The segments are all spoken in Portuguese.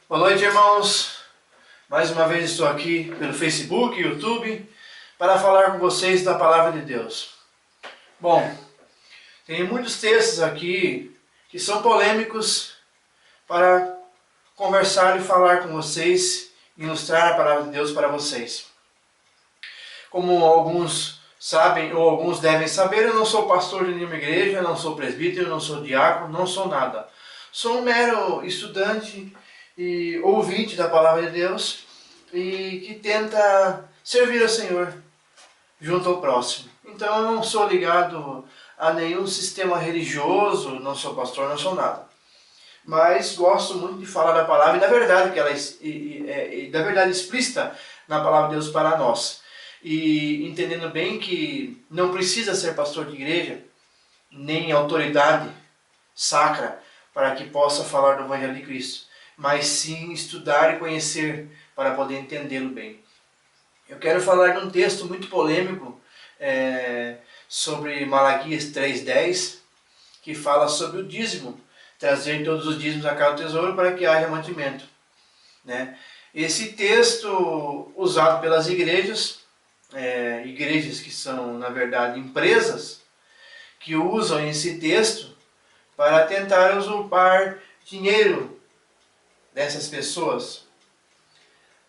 Boa noite, irmãos. Mais uma vez estou aqui pelo Facebook e YouTube para falar com vocês da Palavra de Deus. Bom, tem muitos textos aqui que são polêmicos para conversar e falar com vocês, ilustrar a Palavra de Deus para vocês. Como alguns sabem ou alguns devem saber, eu não sou pastor de nenhuma igreja, não sou presbítero, não sou diácono, não sou nada. Sou um mero estudante e ouvinte da Palavra de Deus e que tenta servir ao Senhor junto ao próximo. Então eu não sou ligado a nenhum sistema religioso, não sou pastor, não sou nada. Mas gosto muito de falar da palavra e da verdade que ela da verdade explícita na Palavra de Deus para nós. E entendendo bem que não precisa ser pastor de igreja, nem autoridade sacra para que possa falar do Evangelho de Cristo, mas sim estudar e conhecer para poder entendê-lo bem. Eu quero falar de um texto muito polêmico sobre Malaquias 3:10, que fala sobre o dízimo, trazer todos os dízimos a cada tesouro para que haja mantimento. Esse texto usado pelas igrejas, igrejas que são na verdade empresas, que usam esse texto para tentar usurpar dinheiro dessas pessoas,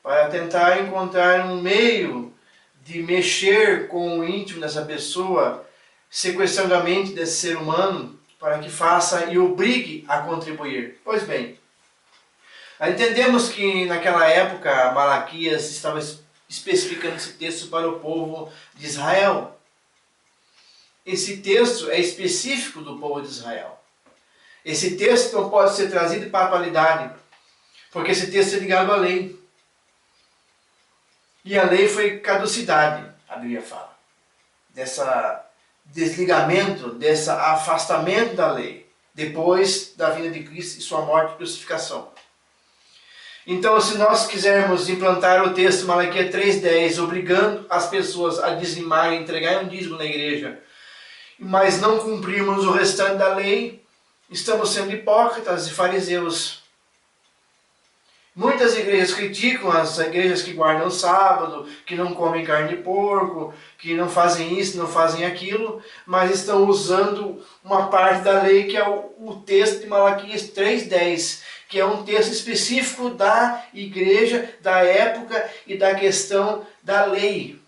para tentar encontrar um meio de mexer com o íntimo dessa pessoa, sequestrando a mente desse ser humano, para que faça e obrigue a contribuir. Pois bem, entendemos que naquela época Malaquias estava especificando esse texto para o povo de Israel. Esse texto é específico do povo de Israel. Esse texto não pode ser trazido para a atualidade, porque esse texto é ligado à lei. E a lei foi caducidade, a Bíblia fala. Dessa desligamento, desse afastamento da lei, depois da vinda de Cristo e sua morte e crucificação. Então, se nós quisermos implantar o texto Malaquias 3:10, obrigando as pessoas a dizimar e entregar um dízimo na igreja, mas não cumprirmos o restante da lei, estamos sendo hipócritas e fariseus. Muitas igrejas criticam as igrejas que guardam o sábado, que não comem carne de porco, que não fazem isso, não fazem aquilo, mas estão usando uma parte da lei que é o texto de Malaquias 3:10, que é um texto específico da igreja, da época e da questão da lei.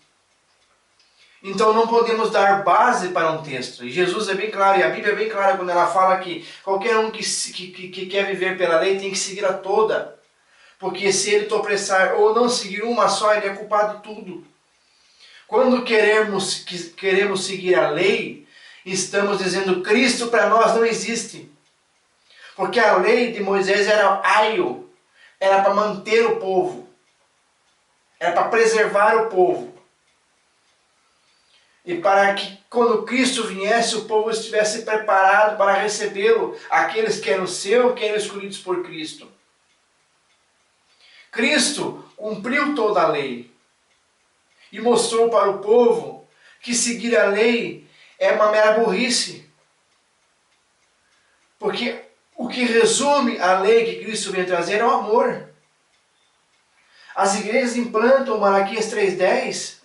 Então não podemos dar base para um texto. E Jesus é bem claro, e a Bíblia é bem clara quando ela fala que qualquer um que quer viver pela lei tem que seguir a toda. Porque se ele tropeçar ou não seguir uma só, ele é culpado de tudo. Quando queremos seguir a lei, estamos dizendo que Cristo para nós não existe. Porque a lei de Moisés era aio, era para manter o povo, era para preservar o povo. E para que quando Cristo viesse, o povo estivesse preparado para recebê-lo, aqueles que eram seus, que eram escolhidos por Cristo. Cristo cumpriu toda a lei e mostrou para o povo que seguir a lei é uma mera burrice. Porque o que resume a lei que Cristo veio trazer é o amor. As igrejas implantam Malaquias 3:10,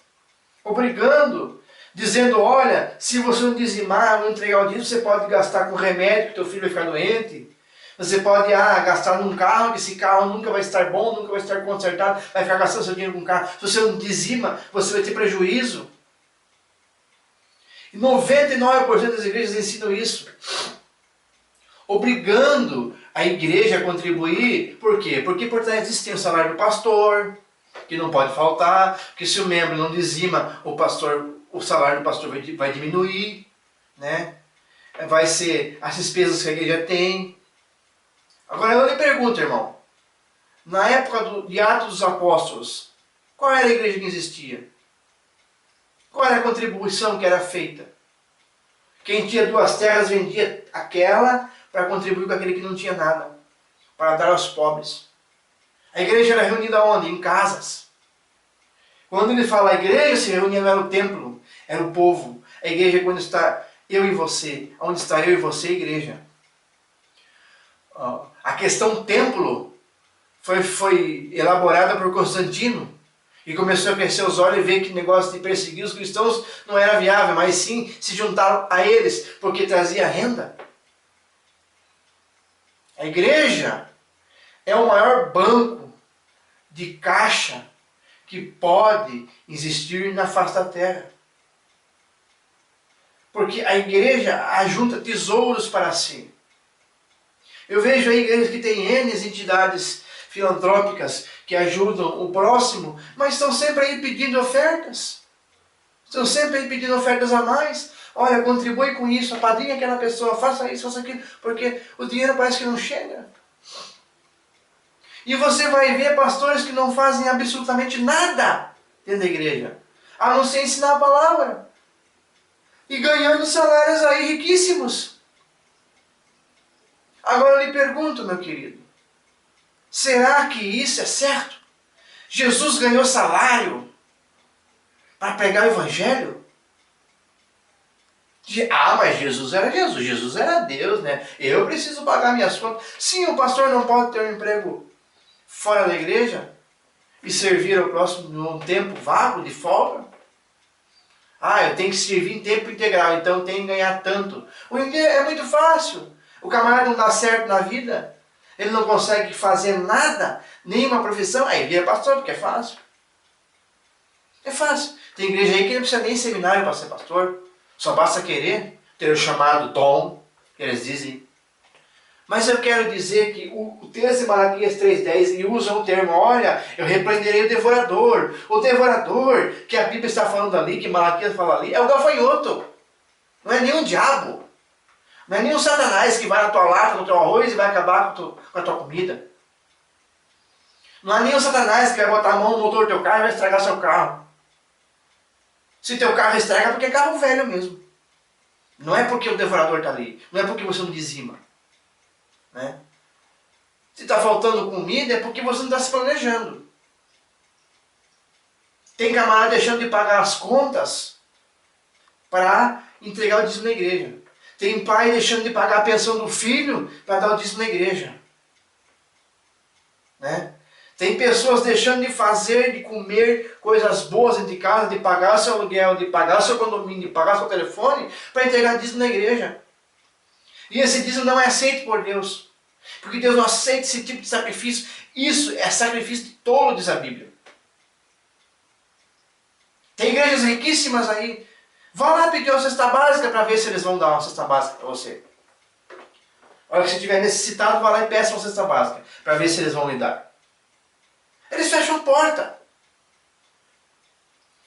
obrigando, dizendo, olha, se você não dizimar, não entregar o dízimo, você pode gastar com remédio, que teu filho vai ficar doente. Você pode gastar num carro, que esse carro nunca vai estar bom, nunca vai estar consertado, vai ficar gastando seu dinheiro com carro. Se você não dizima, você vai ter prejuízo. E 99% das igrejas ensinam isso. Obrigando a igreja a contribuir. Por quê? Porque por trás disso tem o salário do pastor, que não pode faltar, porque se o membro não dizima, o salário do pastor vai diminuir, vai ser as despesas que a igreja tem. Agora eu lhe pergunto, irmão, na época de Atos dos Apóstolos, qual era a igreja que existia? Qual era a contribuição que era feita? Quem tinha 2 terras vendia aquela para contribuir com aquele que não tinha nada, para dar aos pobres. A igreja era reunida onde? Em casas. Quando ele fala a igreja se reunia, não era o templo, era o povo. A igreja é quando está eu e você. Onde está eu e você, igreja? A questão templo foi elaborada por Constantino e começou a crescer os olhos e ver que negócio de perseguir os cristãos não era viável, mas sim se juntaram a eles, porque trazia renda. A igreja é o maior banco de caixa que pode existir na face da terra. Porque a igreja ajunta tesouros para si. Eu vejo aí igrejas que têm N entidades filantrópicas que ajudam o próximo, mas estão sempre aí pedindo ofertas. Estão sempre aí pedindo ofertas a mais. Olha, contribui com isso, apadrinha aquela pessoa, faça isso, faça aquilo, porque o dinheiro parece que não chega. E você vai ver pastores que não fazem absolutamente nada dentro da igreja, a não ser ensinar a palavra. E ganhando salários aí riquíssimos. Agora eu lhe pergunto, meu querido, será que isso é certo? Jesus ganhou salário para pregar o evangelho? Mas Jesus era Jesus, Jesus era Deus, né? Eu preciso pagar minhas contas. Sim, o pastor não pode ter um emprego fora da igreja e servir ao próximo num tempo vago, de folga. Eu tenho que servir em tempo integral, então tenho que ganhar tanto. É muito fácil. O camarada não dá certo na vida, ele não consegue fazer nada, nenhuma profissão, aí vira pastor, porque é fácil. É fácil. Tem igreja aí que não precisa nem seminário para ser pastor, só basta querer ter o chamado dom, que eles dizem. Mas eu quero dizer que o texto de Malaquias 3,10, ele usa um termo, olha, eu repreenderei o devorador. O devorador que a Bíblia está falando ali, que Malaquias fala ali, é o gafanhoto. Não é nenhum diabo. Não é nenhum Satanás que vai na tua lata, no teu arroz e vai acabar com a tua comida. Não é nenhum Satanás que vai botar a mão no motor do teu carro e vai estragar seu carro. Se teu carro estraga, é porque é carro velho mesmo. Não é porque o devorador está ali. Não é porque você não dizima. Né? Se está faltando comida, é porque você não está se planejando. Tem camarada deixando de pagar as contas para entregar o dízimo na igreja. Tem pai deixando de pagar a pensão do filho para dar o dízimo na igreja. Né? Tem pessoas deixando de fazer, de comer coisas boas dentro de casa, de pagar seu aluguel, de pagar seu condomínio, de pagar seu telefone, para entregar dízimo na igreja. E esse dízimo não é aceito por Deus. Porque Deus não aceita esse tipo de sacrifício. Isso é sacrifício de tolo, diz a Bíblia. Tem igrejas riquíssimas aí. Vá lá pedir uma cesta básica para ver se eles vão dar uma cesta básica para você. Olha, que se estiver necessitado, vá lá e peça uma cesta básica para ver se eles vão lhe dar. Eles fecham porta.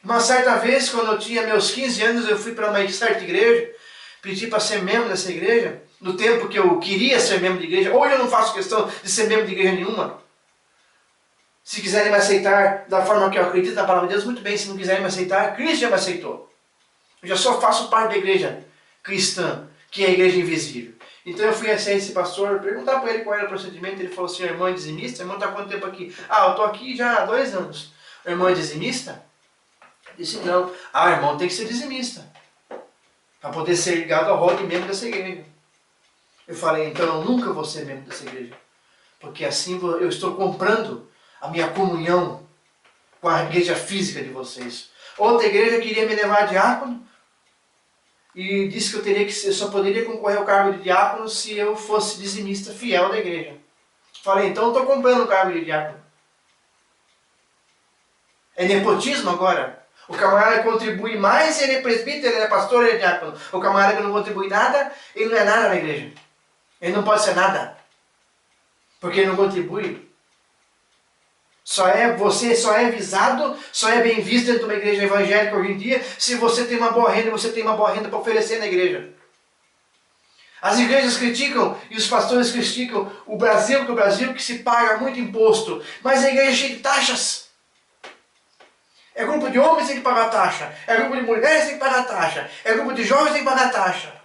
Uma certa vez, quando eu tinha meus 15 anos, eu fui para uma certa igreja, pedi para ser membro dessa igreja, no tempo que eu queria ser membro de igreja. Hoje eu não faço questão de ser membro de igreja nenhuma. Se quiserem me aceitar da forma que eu acredito na palavra de Deus, muito bem. Se não quiserem me aceitar, Cristo já me aceitou. Eu já só faço parte da igreja cristã, que é a igreja invisível. Então eu fui assim a esse pastor, perguntar para ele qual era o procedimento. Ele falou assim: irmão é dizimista? Irmão, está há quanto tempo aqui? Eu estou aqui já há 2 anos. O irmão é dizimista? Eu disse: não. Irmão, tem que ser dizimista, para poder ser ligado ao rol de membro dessa igreja. Eu falei: então eu nunca vou ser membro dessa igreja, porque assim eu estou comprando a minha comunhão com a igreja física de vocês. Outra igreja queria me levar a diácono e disse que eu só poderia concorrer ao cargo de diácono se eu fosse dizimista fiel da igreja. Falei: então eu estou comprando o cargo de diácono. É nepotismo agora? O camarada contribui mais, ele é presbítero, ele é pastor, ele é diácono. O camarada que não contribui nada, ele não é nada na igreja. Ele não pode ser nada, porque ele não contribui. Você só é visado, só é bem visto dentro de uma igreja evangélica hoje em dia, se você tem uma boa renda e você tem uma boa renda para oferecer na igreja. As igrejas criticam e os pastores criticam o Brasil que se paga muito imposto, mas a igreja é cheia de taxas. É grupo de homens que tem que pagar taxa, é grupo de mulheres que tem que pagar taxa, é grupo de jovens que tem que pagar taxa.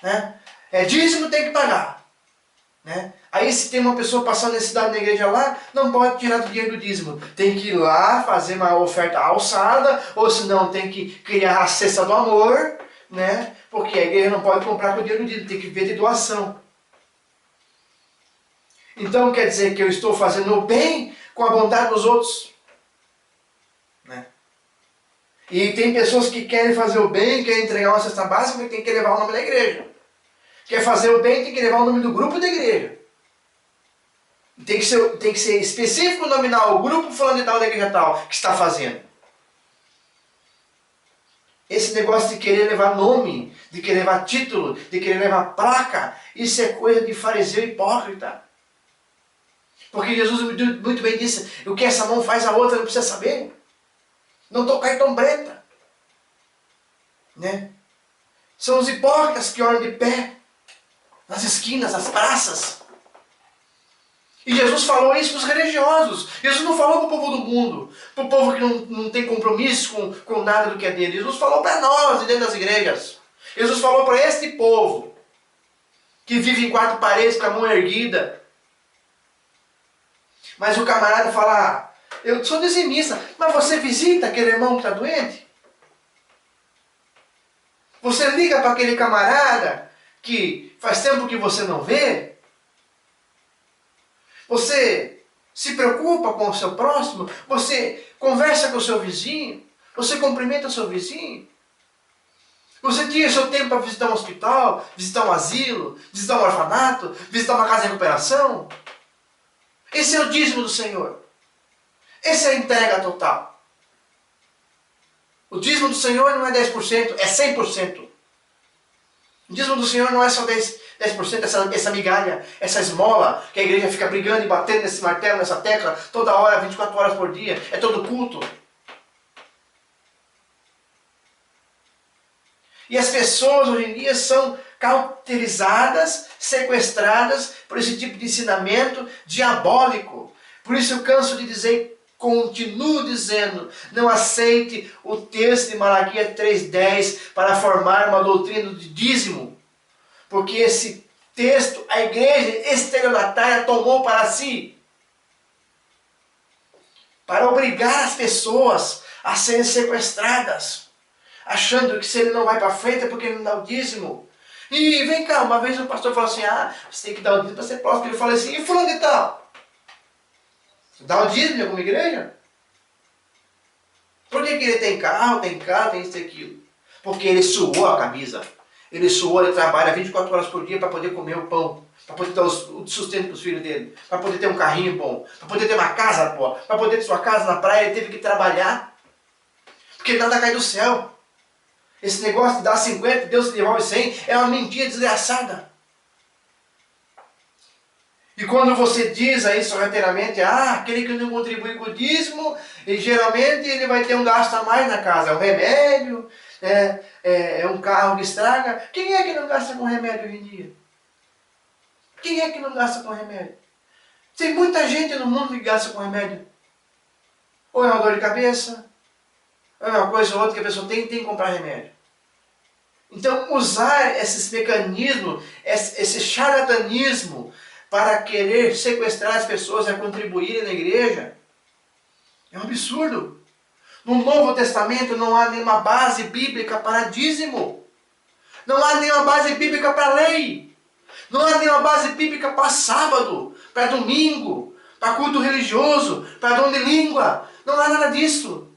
Né? É dízimo tem que pagar. Né? Aí se tem uma pessoa passando necessidade na igreja lá, não pode tirar do dinheiro do dízimo. Tem que ir lá fazer uma oferta alçada, ou senão tem que criar a cesta do amor, né? Porque a igreja não pode comprar com o dinheiro do dízimo, tem que ver de doação. Então quer dizer que eu estou fazendo o bem com a bondade dos outros. Né? E tem pessoas que querem fazer o bem, querem entregar uma cesta básica, mas tem que levar o nome da igreja. Quer fazer o bem, tem que levar o nome do grupo da igreja. Tem que ser específico, nominal, o grupo fulano de tal da igreja tal que está fazendo. Esse negócio de querer levar nome, de querer levar título, de querer levar placa, isso é coisa de fariseu hipócrita. Porque Jesus muito bem disse, o que essa mão faz a outra não precisa saber. Não estou cartão preta. Né? São os hipócritas que oram de pé, nas esquinas, nas praças. E Jesus falou isso para os religiosos. Jesus não falou para o povo do mundo, para o povo que não tem compromisso com nada do que é dele. Jesus falou para nós, dentro das igrejas. Jesus falou para este povo, que vive em quatro paredes com a mão erguida. Mas o camarada fala, eu sou dizimista, mas você visita aquele irmão que está doente? Você liga para aquele camarada que faz tempo que você não vê? Você se preocupa com o seu próximo? Você conversa com o seu vizinho? Você cumprimenta o seu vizinho? Você tira seu tempo para visitar um hospital, visitar um asilo, visitar um orfanato, visitar uma casa de recuperação? Esse é o dízimo do Senhor. Essa é a entrega total. O dízimo do Senhor não é 10%, é 100%. O dízimo do Senhor não é só 10%, essa migalha, essa esmola, que a igreja fica brigando e batendo nesse martelo, nessa tecla, toda hora, 24 horas por dia, é todo culto. E as pessoas hoje em dia são cauterizadas, sequestradas por esse tipo de ensinamento diabólico. Por isso eu canso de dizer, continuo dizendo, não aceite o texto de Malaquias 3,10 para formar uma doutrina de dízimo. Porque esse texto, a igreja estelionatária tomou para si. Para obrigar as pessoas a serem sequestradas. Achando que se ele não vai para frente é porque ele não dá o dízimo. E vem cá, uma vez o pastor falou assim, você tem que dar o dízimo para ser próximo. Ele falou assim, e fulano de tal? Dá o dízimo em alguma igreja? Por que ele tem carro, tem isso e aquilo? Porque ele suou a camisa. Ele suou, ele trabalha 24 horas por dia para poder comer o pão. Para poder dar o sustento para os filhos dele. Para poder ter um carrinho bom. Para poder ter uma casa boa. Para poder ter sua casa na praia, ele teve que trabalhar. Porque nada cai do céu. Esse negócio de dar 50 e Deus se devolve 100 é uma mentira desgraçada. E quando você diz aí sorrateiramente, aquele que não contribui com o dízimo, geralmente ele vai ter um gasto a mais na casa. É um remédio, é um carro que estraga. Quem é que não gasta com remédio hoje em dia? Quem é que não gasta com remédio? Tem muita gente no mundo que gasta com remédio. Ou é uma dor de cabeça, ou é uma coisa ou outra que a pessoa tem que comprar remédio. Então usar esses mecanismos, esse charlatanismo, para querer sequestrar as pessoas a contribuírem na igreja, é um absurdo. No Novo Testamento não há nenhuma base bíblica para dízimo. Não há nenhuma base bíblica para lei. Não há nenhuma base bíblica para sábado, para domingo, para culto religioso, para dom de língua. Não há nada disso.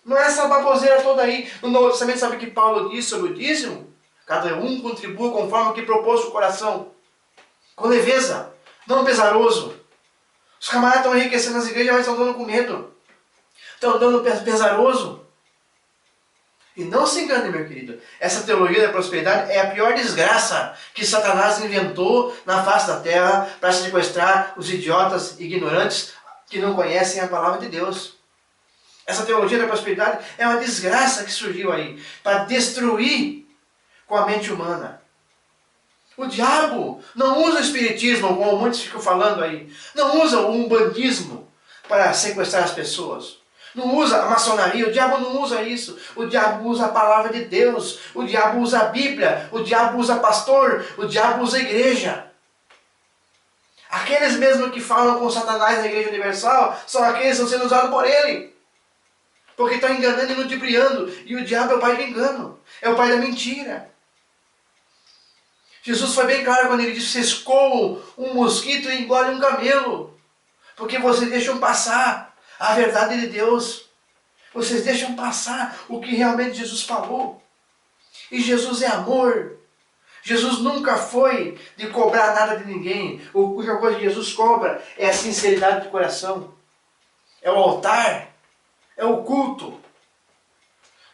Não é essa baboseira toda aí. No Novo Testamento, sabe o que Paulo diz sobre o dízimo? Cada um contribua conforme o que propôs o coração. Com leveza, não pesaroso. Os camaradas estão enriquecendo nas igrejas, mas estão dando com medo. Estão dando pesaroso. E não se engane, meu querido. Essa teologia da prosperidade é a pior desgraça que Satanás inventou na face da terra para sequestrar os idiotas ignorantes que não conhecem a palavra de Deus. Essa teologia da prosperidade é uma desgraça que surgiu aí para destruir com a mente humana. O diabo não usa o espiritismo, como muitos ficam falando aí. Não usa o umbandismo para sequestrar as pessoas. Não usa a maçonaria, o diabo não usa isso. O diabo usa a palavra de Deus. O diabo usa a Bíblia. O diabo usa pastor. O diabo usa a igreja. Aqueles mesmos que falam com Satanás na Igreja Universal são aqueles que estão sendo usados por ele. Porque estão enganando e ludibriando. E o diabo é o pai do engano. É o pai da mentira. Jesus foi bem claro quando ele disse: vocês coam um mosquito e engolem um camelo, porque vocês deixam passar a verdade de Deus. Vocês deixam passar o que realmente Jesus falou. E Jesus é amor. Jesus nunca foi de cobrar nada de ninguém. A única coisa que Jesus cobra é a sinceridade de coração. É o altar. É o culto.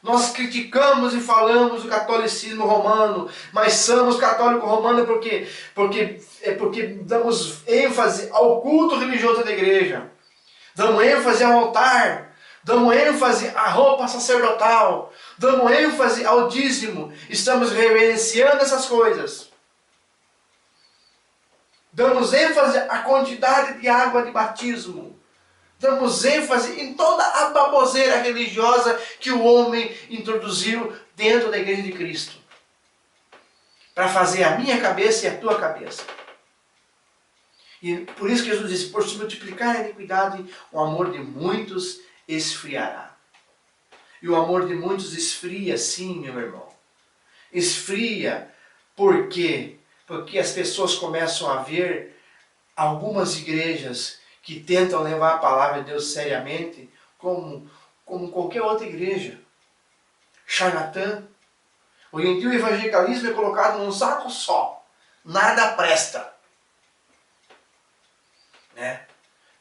Nós criticamos e falamos o catolicismo romano, mas somos católicos romanos porque damos ênfase ao culto religioso da igreja. Damos ênfase ao altar. Damos ênfase à roupa sacerdotal. Damos ênfase ao dízimo. Estamos reverenciando essas coisas. Damos ênfase à quantidade de água de batismo. Damos ênfase em toda a baboseira religiosa que o homem introduziu dentro da igreja de Cristo. Para fazer a minha cabeça e a tua cabeça. E por isso que Jesus disse: por se multiplicar a iniquidade, o amor de muitos esfriará. E o amor de muitos esfria, sim, meu irmão. Esfria. Por quê? Porque as pessoas começam a ver algumas igrejas que tentam levar a palavra de Deus seriamente, como qualquer outra igreja. Charlatã. Hoje em dia o evangelicalismo é colocado num saco só. Nada presta. Né?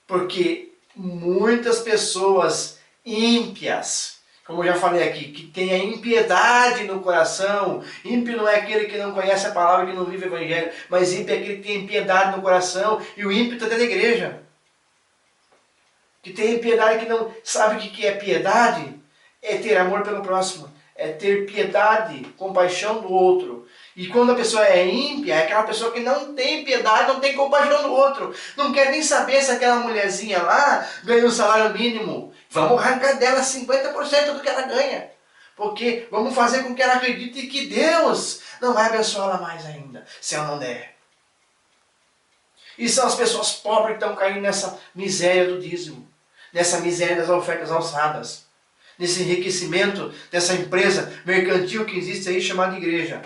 Porque muitas pessoas ímpias, como eu já falei aqui, que tem a impiedade no coração. Ímpio não é aquele que não conhece a palavra, que não vive o evangelho, mas ímpio é aquele que tem impiedade no coração, e o ímpio está dentro da igreja. Que tem impiedade, que não sabe o que é piedade, é ter amor pelo próximo, é ter piedade, compaixão do outro. E quando a pessoa é ímpia, é aquela pessoa que não tem piedade, não tem compaixão do outro. Não quer nem saber se aquela mulherzinha lá ganha um salário mínimo. Vamos arrancar dela 50% do que ela ganha. Porque vamos fazer com que ela acredite que Deus não vai abençoá-la mais ainda, se ela não der. E são as pessoas pobres que estão caindo nessa miséria do dízimo. Nessa miséria das ofertas alçadas. Nesse enriquecimento dessa empresa mercantil que existe aí, chamada igreja.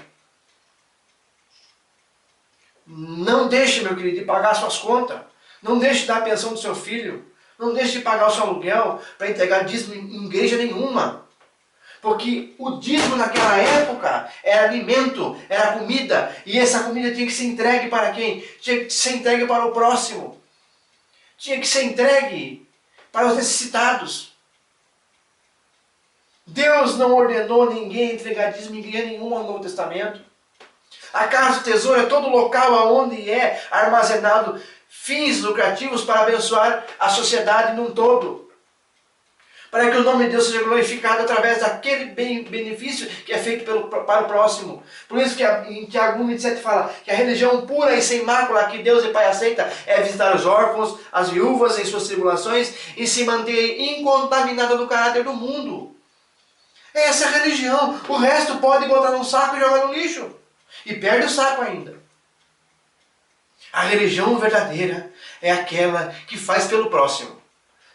Não deixe, meu querido, de pagar suas contas. Não deixe de dar a pensão do seu filho. Não deixe de pagar o seu aluguel para entregar dízimo em igreja nenhuma. Porque o dízimo naquela época era alimento, era comida. E essa comida tinha que ser entregue para quem? Tinha que ser entregue para o próximo. Tinha que ser entregue para os necessitados. Deus não ordenou ninguém entregar dízimo em igreja nenhuma no Novo Testamento. A casa do tesouro é todo local onde é armazenado fins lucrativos para abençoar a sociedade num todo. Para que o nome de Deus seja glorificado através daquele benefício que é feito para o próximo. Por isso que em Tiago 1,27 fala que a religião pura e sem mácula que Deus e Pai aceita é visitar os órfãos, as viúvas em suas tribulações e se manter incontaminada do caráter do mundo. Essa é a religião. O resto pode botar num saco e jogar no lixo. E perde o saco ainda. A religião verdadeira é aquela que faz pelo próximo.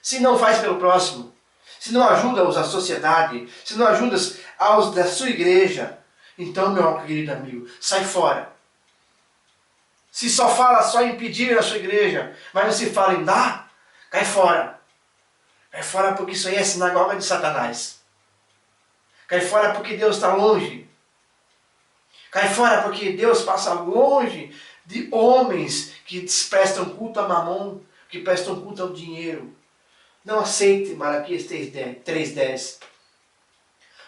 Se não faz pelo próximo, se não ajuda-os à sociedade, se não ajuda aos da sua igreja, então, meu querido amigo, sai fora. Se só fala só em pedir na sua igreja, mas não se fala em dar, cai fora. Cai fora porque isso aí é sinagoga de Satanás. Cai fora porque Deus está longe. Cai fora porque Deus passa longe de homens que prestam culto a mamon, que prestam culto ao dinheiro. Não aceite Malaquias 3,10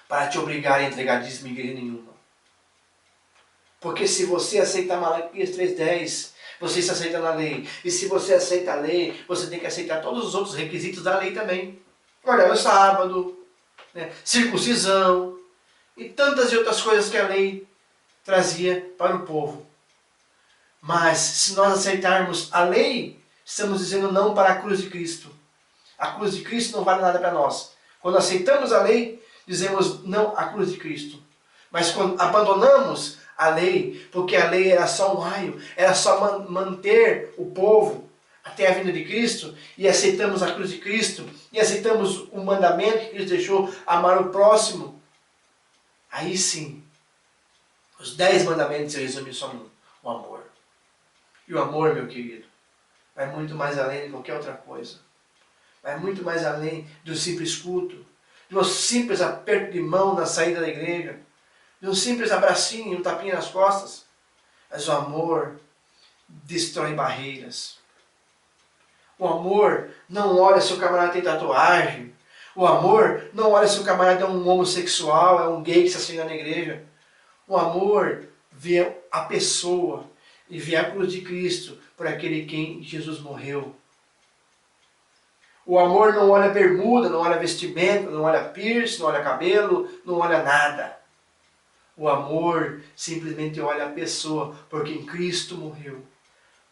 para te obrigar a entregar dízimo em igreja nenhuma. Porque se você aceita Malaquias 3,10, você está aceitando a lei. E se você aceita a lei, você tem que aceitar todos os outros requisitos da lei também. Guardar o sábado, né, circuncisão e tantas outras coisas que a lei trazia para o povo. Mas se nós aceitarmos a lei, estamos dizendo não para a cruz de Cristo. A cruz de Cristo não vale nada para nós. Quando aceitamos a lei, dizemos não à cruz de Cristo. Mas quando abandonamos a lei, porque a lei era só um raio, era só manter o povo até a vinda de Cristo, e aceitamos a cruz de Cristo, e aceitamos o mandamento que Cristo deixou, amar o próximo, aí sim, Os 10 mandamentos se resumem só num: o amor. E o amor, meu querido, vai muito mais além de qualquer outra coisa. Vai muito mais além do simples culto, de um simples aperto de mão na saída da igreja, de um simples abracinho, um tapinha nas costas. Mas o amor destrói barreiras. O amor não olha se o camarada tem tatuagem. O amor não olha se o camarada é um homossexual, é um gay que está saindo na igreja. O amor vê a pessoa e vê a cruz de Cristo por aquele quem Jesus morreu. O amor não olha bermuda, não olha vestimenta, não olha piercing, não olha cabelo, não olha nada. O amor simplesmente olha a pessoa por quem Cristo morreu.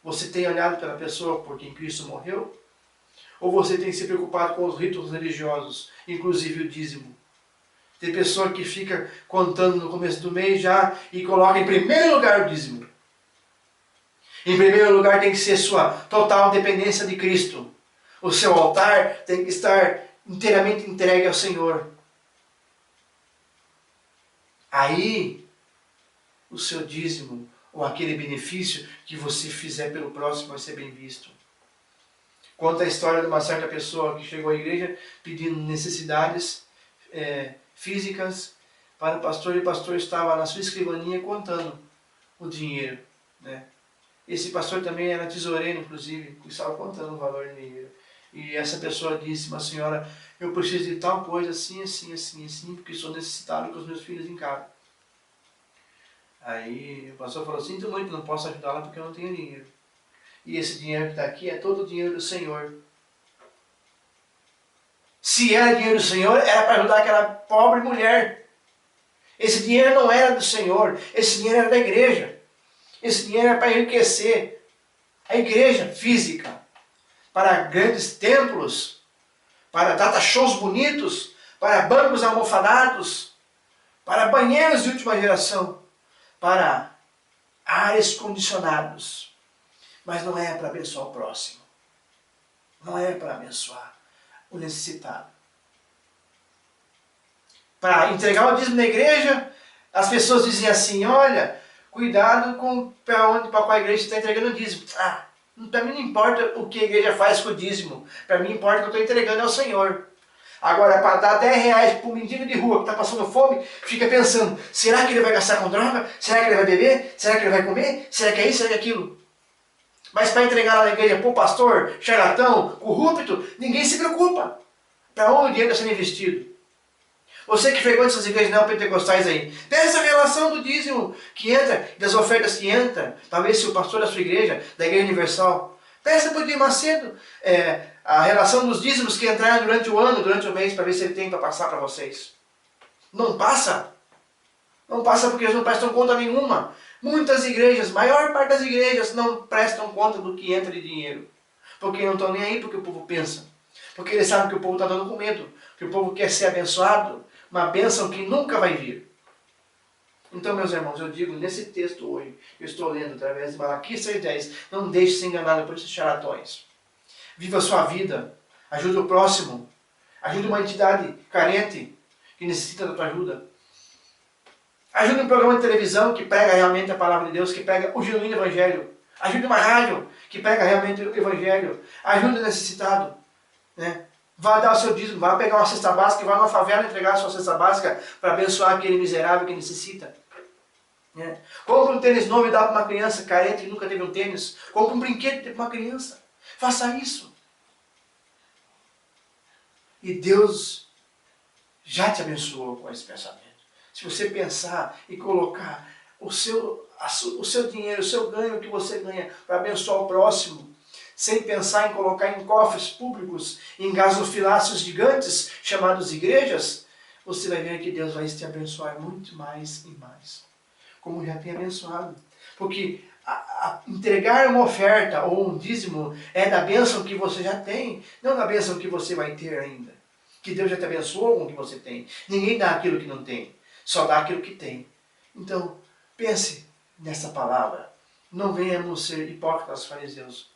Você tem olhado pela pessoa por quem Cristo morreu? Ou você tem se preocupado com os ritos religiosos, inclusive o dízimo? Tem pessoa que fica contando no começo do mês já e coloca em primeiro lugar o dízimo. Em primeiro lugar tem que ser sua total dependência de Cristo. O seu altar tem que estar inteiramente entregue ao Senhor. Aí, o seu dízimo, ou aquele benefício que você fizer pelo próximo, vai ser bem visto. Conta a história de uma certa pessoa que chegou à igreja pedindo necessidades físicas para o pastor, e o pastor estava na sua escrivaninha contando o dinheiro, né? Esse pastor também era tesoureiro, inclusive, que estava contando o valor do dinheiro. E essa pessoa disse: mas senhora, eu preciso de tal coisa, assim, assim, assim, assim, porque sou necessitado com os meus filhos em casa. Aí o pastor falou: sinto muito, não posso ajudá-la porque eu não tenho dinheiro. E esse dinheiro que está aqui é todo o dinheiro do Senhor. Se era dinheiro do Senhor, era para ajudar aquela pobre mulher. Esse dinheiro não era do Senhor, esse dinheiro era da igreja. Esse dinheiro era para enriquecer a igreja física, para grandes templos, para data shows bonitos, para bancos almofadados, para banheiros de última geração, para ares condicionados. Mas não é para abençoar o próximo. Não é para abençoar o necessitado. Para entregar o dízimo na igreja, as pessoas dizem assim: olha, cuidado com para qual a igreja está entregando o dízimo. Para mim não importa o que a igreja faz com o dízimo. Para mim importa que eu estou entregando ao Senhor. Agora, para dar 10 reais para um mendigo de rua que está passando fome, fica pensando: será que ele vai gastar com droga? Será que ele vai beber? Será que ele vai comer? Será que é isso? Será que é aquilo? Mas para entregar lá na igreja para o pastor, charlatão, corrupto, ninguém se preocupa. Para onde o dinheiro está sendo investido? Você que frequenta essas igrejas neopentecostais aí, peça a relação do dízimo que entra, das ofertas que entram, para ver se o pastor da sua igreja, da Igreja Universal, peça para o Edir Macedo a relação dos dízimos que entraram durante o ano, durante o mês, para ver se ele tem para passar para vocês. Não passa. Não passa porque eles não prestam conta nenhuma. Muitas igrejas, maior parte das igrejas, não prestam conta do que entra de dinheiro. Porque não estão nem aí porque o povo pensa. Porque eles sabem que o povo está dando com medo. Que o povo quer ser abençoado. Uma bênção que nunca vai vir. Então, meus irmãos, eu digo nesse texto hoje, eu estou lendo através de Malaquias 3:10, não deixe ser enganado por esses charlatões. Viva a sua vida. Ajude o próximo. Ajude uma entidade carente que necessita da tua ajuda. Ajude um programa de televisão que prega realmente a palavra de Deus, que prega o genuíno evangelho. Ajude uma rádio que prega realmente o evangelho. Ajude o necessitado. Né? Vá dar o seu dízimo, vá pegar uma cesta básica e vá numa favela entregar a sua cesta básica para abençoar aquele miserável que necessita. Né? Compre um tênis novo e dá para uma criança carente que nunca teve um tênis. Compre um brinquedo para uma criança. Faça isso. E Deus já te abençoou com esse pensamento. Se você pensar e colocar o seu dinheiro, o seu ganho que você ganha para abençoar o próximo, sem pensar em colocar em cofres públicos, em gasofilácios gigantes, chamados igrejas, você vai ver que Deus vai te abençoar muito mais e mais. Como já tem abençoado. Porque entregar uma oferta ou um dízimo é da bênção que você já tem, não da bênção que você vai ter ainda. Que Deus já te abençoou com o que você tem. Ninguém dá aquilo que não tem. Só dá aquilo que tem. Então, pense nessa palavra. Não venhamos ser hipócritas fariseus.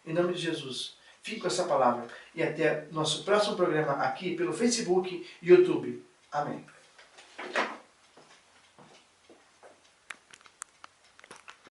Em nome de Jesus, fique com essa palavra. E até nosso próximo programa aqui pelo Facebook e YouTube. Amém.